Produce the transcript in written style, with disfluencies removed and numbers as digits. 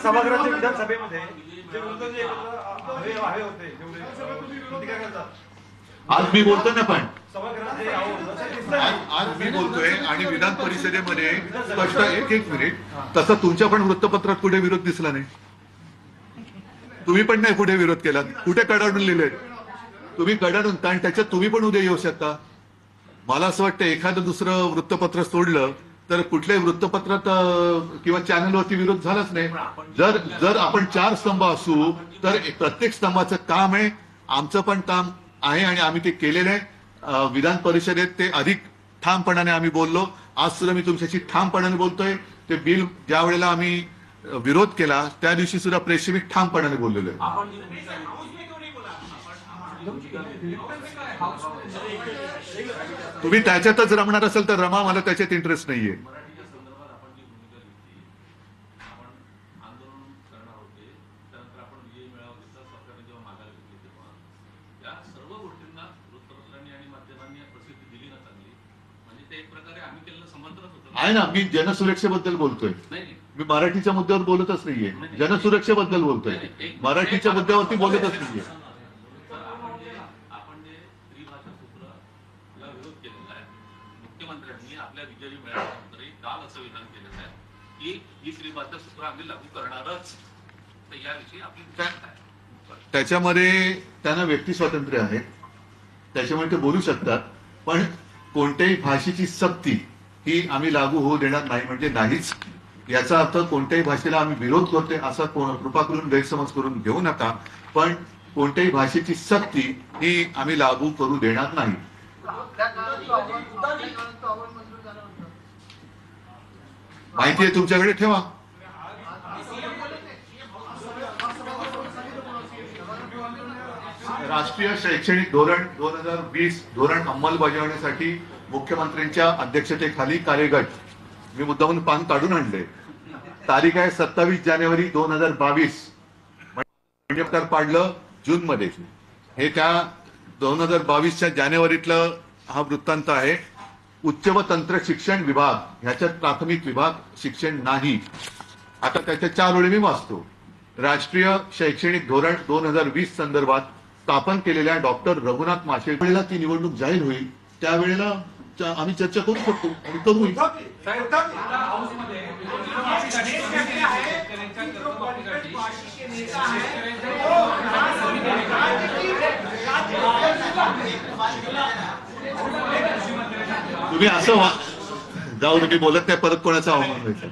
सभागृहाच्या विधानसभेमध्ये जे विरोधक हवे होते तेवढे काय करतात? आज मी बोलतो ना, पण सभागृहात आज मी बोलतोय आणि विधान परिषदेमध्ये स्पष्ट एक मिनिट, तसं तुमच्या पण वृत्तपत्रात कुठे विरोध दिसला नाही. तुम्ही पण नाही कुठे विरोध केला, कुठे कडाडून लिहिले तुम्ही कडाडून, कारण त्याच्यात तुम्ही पण उद्या येऊ शकता. मला असं वाटतं एखादं दुसरं वृत्तपत्र सोडलं तर कुठल्याही वृत्तपत्रात किंवा चॅनलवरती विरोध झालाच नाही. जर आपण 4 स्तंभ असू तर प्रत्येक स्तंभाचं काम आहे, आमचं पण काम आहे आणि आम्ही ते केलेलं आहे. विधान परिषदेत ते अधिक ठामपणाने आम्ही बोललो. आज सुद्धा मी तुमच्याशी ठामपणाने बोलतोय. ते बिल ज्या वेळेला आम्ही विरोध केला त्या दिवशी सुद्धा प्रेसशी मी ठामपणाने बोललेलो आहे. तुम्ही त्याच्यातच रमणार असेल तर रमा, मला त्याच्यात इंटरेस्ट नाहीये. आहे ना, मी जनसुरक्षेबद्दल बोलतोय. मी मराठीच्या मुद्द्यावर बोलतच नाहीये, जनसुरक्षेबद्दल बोलतोय. मराठीच्या मुद्द्यावरती बोलतच नाहीये. मुख्यमंत्र्यांनी आपल्या विजयी मेळाव्यानंतरही काल असं विधान केलेलं आहे की ही श्रीबाच्या सूत्र आम्ही लागू करणारच. तर याविषयी आपली त्याच्यामध्ये त्यांना व्यक्ती स्वातंत्र्य आहे, त्याच्यामुळे ते बोलू शकतात. पण कोणत्याही भाषेची सक्ती ही आम्ही लागू होऊ देणार नाही म्हणजे नाहीच. याचा अर्थ कोणत्याही भाषेला आम्ही विरोध करतोय असा कृपा करून गैरसमज करून घेऊ नका. पण कोणत्याही भाषेची सक्ती ही आम्ही लागू करू देणार नाही. माहिती आहे तुमच्याकडे, ठेवा. राष्ट्रीय शैक्षणिक धोरण 2020 धोरण अंमलबजावणीसाठी मुख्यमंत्र्यांच्या अध्यक्षतेखाली कार्यगट, मी मुद्दामून पान काढून आणले. तारीख आहे 27 जानेवारी 2022. म्हणजे पाडलं जून मध्ये. हे त्या 2022च्या जानेवारीतलं हा वृत्तांत आहे. उच्च व तंत्र शिक्षण विभाग, ह्याच्यात प्राथमिक विभाग शिक्षण नाही. आता त्याच्या 4 ओळी मी वाचतो. राष्ट्रीय शैक्षणिक धोरण 2020 संदर्भात स्थापन केलेल्या डॉक्टर रघुनाथ माशेल वेळेला ती निवडणूक जाहीर होईल त्यावेळेला आम्ही चर्चा करू शकतो आणि करू. तुम्ही असं जाऊ, तुम्ही बोलत नाही, परत कोणाचा अवमान व्हायचा.